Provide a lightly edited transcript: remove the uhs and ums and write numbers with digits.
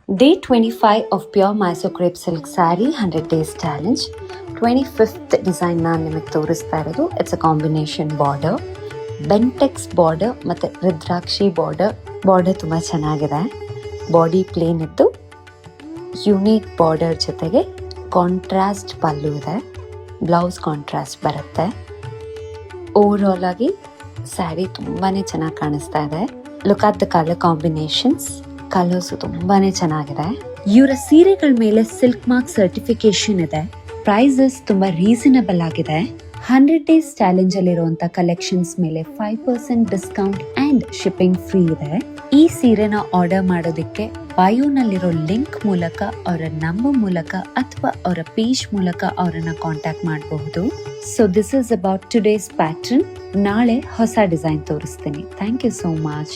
Day 25 of Pure Mysore Crepe Silk Saree 100 Days Challenge. 25th design ನಾನು ನಿಮಗೆ ತೋರಿಸ್ತಾ ಇರೋದು. It's a combination border, Bentex border ಮತ್ತು ರುದ್ರಾಕ್ಷಿ border ತುಂಬ ಚೆನ್ನಾಗಿದೆ. ಬಾಡಿ ಪ್ಲೇನ್ ಇದ್ದು ಯುನೀಕ್ ಬಾರ್ಡರ್ ಜೊತೆಗೆ ಕಾಂಟ್ರಾಸ್ಟ್ ಪಲ್ಲು ಇದೆ. ಬ್ಲೌಸ್ ಕಾಂಟ್ರಾಸ್ಟ್ ಬರುತ್ತೆ. ಓವರಾಲ್ ಆಗಿ ಸ್ಯಾರಿ ತುಂಬಾ ಚೆನ್ನಾಗಿ ಕಾಣಿಸ್ತಾ ಇದೆ. Look at the colour combinations. Colours ತುಂಬಾನೇ ಚೆನ್ನಾಗಿದೆ. ಇವರ ಸೀರೆಗಳ ಮೇಲೆ ಸಿಲ್ಕ್ ಮಾರ್ಕ್ ಸರ್ಟಿಫಿಕೇಶನ್ ಇದೆ. ಪ್ರೈಸಸ್ ತುಂಬಾ ರೀಸನಬಲ್ ಆಗಿದೆ. 100 ಡೇಸ್ ಚಾಲೆಂಜ್ ಅಲ್ಲಿರುವಂತ ಕಲೆಕ್ಷನ್ಸ್ ಮೇಲೆ 5% ಡಿಸ್ಕೌಂಟ್ ಅಂಡ್ ಶಿಪ್ಪಿಂಗ್ ಫ್ರೀ ಇದೆ. ಈ ಸೀರೆನ ಆರ್ಡರ್ ಮಾಡೋದಕ್ಕೆ ಬಯೋನಲ್ಲಿರೋ ಲಿಂಕ್ ಮೂಲಕ, ಅವರ ನಂಬರ್ ಮೂಲಕ ಅಥವಾ ಅವರ ಪೇಜ್ ಮೂಲಕ ಅವರನ್ನ ಕಾಂಟ್ಯಾಕ್ಟ್ ಮಾಡಬಹುದು. So this is about today's pattern. ನಾಳೆ ಹೊಸ ಡಿಸೈನ್ ತೋರಿಸ್ತೀನಿ. Thank you so much.